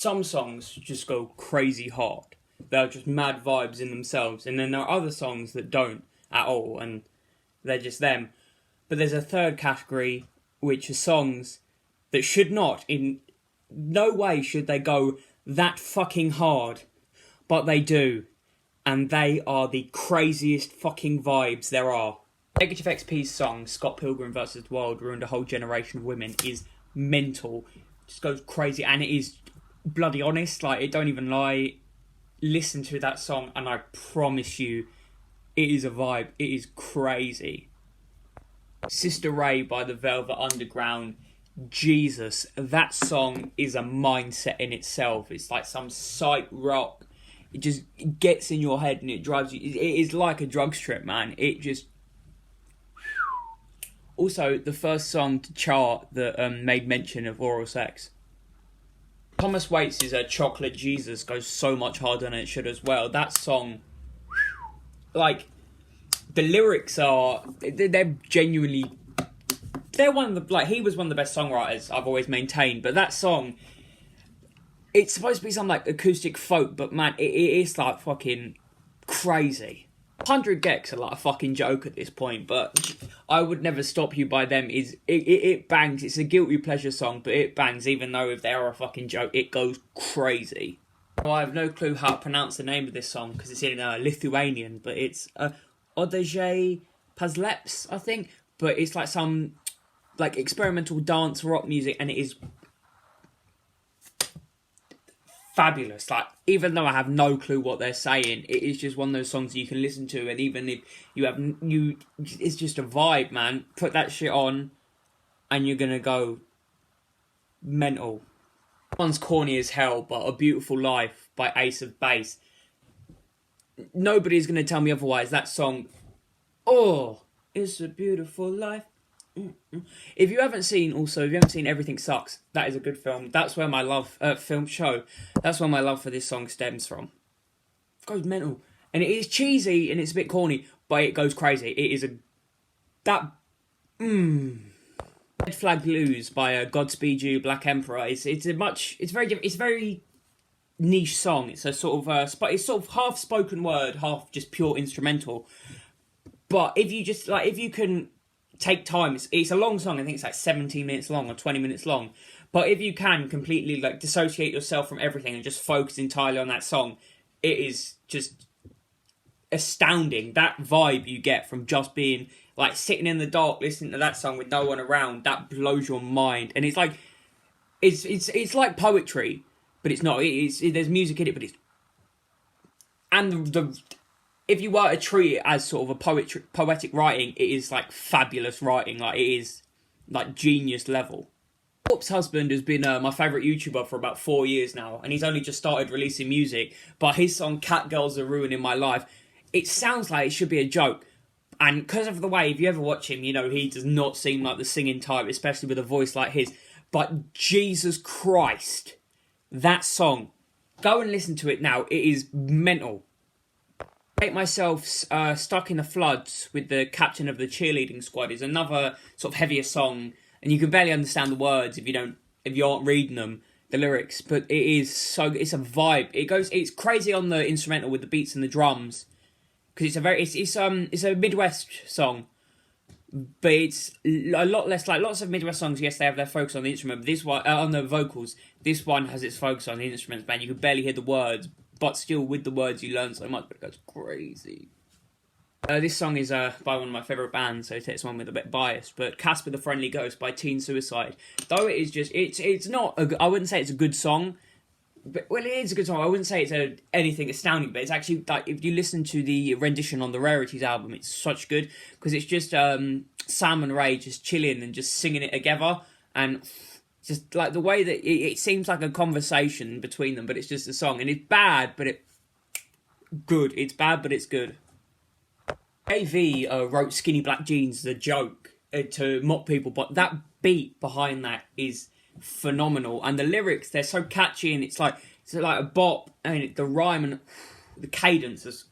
Some songs just go crazy hard. They're just mad vibes in themselves. And then there are other songs that don't at all, and they're just them. But there's a third category, which are songs that should not, in no way should they go that fucking hard. But they do. And they are the craziest fucking vibes there are. Negative XP's song, Scott Pilgrim vs. the World, Ruined a Whole Generation of Women, is mental. Just goes crazy, and it is bloody honest. Like, it don't even lie. Listen to that song, and I promise you, it is a vibe. It is crazy. Sister Ray by the Velvet Underground. Jesus, that song is a mindset in itself. It's like some psych rock. It just gets in your head and it drives you. It is like a drug trip, man. It just... Also, the first song to chart that made mention of oral sex. Thomas Waits' Chocolate Jesus goes so much harder than it should as well. That song, like, the lyrics are... They're genuinely... They're one of the... Like, he was one of the best songwriters I've always maintained. But that song... It's supposed to be some, like, acoustic folk, but, man, it is, like, fucking crazy. 100 Gex are, like, a fucking joke at this point, but I Would Never Stop You by them is... It bangs. It's a guilty pleasure song, but it bangs, even though if they are a fucking joke, it goes crazy. Well, I have no clue how to pronounce the name of this song, because it's in Lithuanian, but it's Odeje Pazleps, I think, but it's, like, some, like, experimental dance rock music, and it is... fabulous. Like, even though I have no clue what they're saying, it is just one of those songs you can listen to, and even if it's just a vibe, man. Put that shit on and you're gonna go mental. One's corny as hell, but A Beautiful Life by Ace of Base. Nobody's gonna tell me otherwise. That song, oh, it's a beautiful life. If you haven't seen Everything Sucks, that is a good film. That's where my love that's where my love for this song stems from. It goes mental, and it is cheesy and it's a bit corny, but it goes crazy. It is Red Flag Blues by Godspeed You, Black Emperor. It's very niche song. It's a sort of half spoken word, half just pure instrumental. But if you can take time, it's a long song. I think it's like 17 minutes long or 20 minutes long. But if you can completely, like, dissociate yourself from everything and just focus entirely on that song, it is just astounding. That vibe you get from just being, like, sitting in the dark listening to that song with no one around, that blows your mind. And it's like it's like poetry, but it's not. There's music in it, but it's... And if you were to treat it as sort of a poetic writing, it is, like, fabulous writing. Like, it is, like, genius level. Corpse Husband has been my favourite YouTuber for about 4 years now, and he's only just started releasing music. But his song Cat Girls Are Ruining My Life, it sounds like it should be a joke. And because of the way, if you ever watch him, you know, he does not seem like the singing type, especially with a voice like his. But Jesus Christ, that song, go and listen to it now. It is mental. Make Myself Stuck in the Floods with the captain of the cheerleading squad is another sort of heavier song, and you can barely understand the words if you aren't reading them, the lyrics. But it's a vibe. It's crazy on the instrumental with the beats and the drums, because it's a Midwest song, but it's a lot less like lots of Midwest songs. Yes, they have their focus on the instrument, but this one on the vocals. This one has its focus on the instruments. Man, you can barely hear the words. But still, with the words, you learn so much, but it goes crazy. This song is by one of my favourite bands, so it's one with a bit bias, but Casper the Friendly Ghost by Teen Suicide. Though it is just, it's not, I wouldn't say it's a good song, but, well, it is a good song. I wouldn't say it's anything astounding, but it's actually, like, if you listen to the rendition on the Rarities album, it's such good, because it's just Sam and Ray just chilling and just singing it together, and... just like the way that it seems like a conversation between them, but it's just a song. And it's bad, but good. It's bad, but it's good. AV wrote Skinny Black Jeans as a joke to mock people, but that beat behind that is phenomenal. And the lyrics, they're so catchy, and it's like a bop, and the rhyme and the cadence is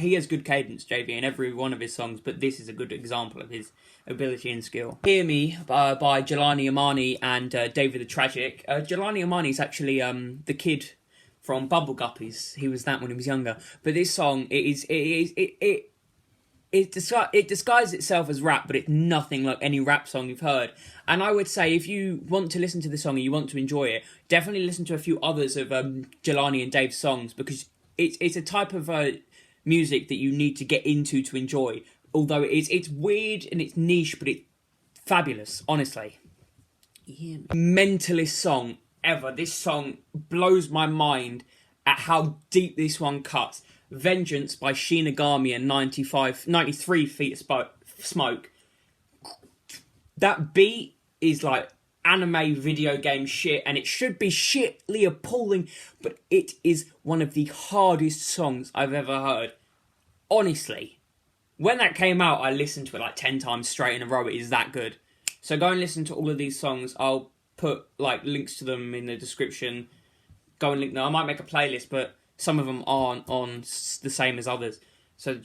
he has good cadence, JV, in every one of his songs, but this is a good example of his ability and skill. Hear Me by Jelani Amani and David the Tragic. Jelani Amani is actually the kid from Bubble Guppies. He was that when he was younger. But this song, it disguises itself as rap, but it's nothing like any rap song you've heard. And I would say if you want to listen to the song and you want to enjoy it, definitely listen to a few others of Jelani and Dave's songs, because it's a type of music that you need to get into to enjoy. Although it's weird and it's niche, but it's fabulous, honestly. Yeah. Mentalist song ever. This song blows my mind at how deep this one cuts. Vengeance by Shinigami and 93 Feet of Smoke. That beat is like anime video game shit, and it should be shitly appalling, but it is one of the hardest songs I've ever heard. Honestly. When that came out, I listened to it like 10 times straight in a row. It is that good. So go and listen to all of these songs. I'll put like links to them in the description. Go and link them. I might make a playlist, but some of them aren't on the same as others. So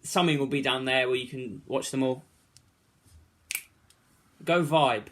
something will be down there where you can watch them all. Go vibe.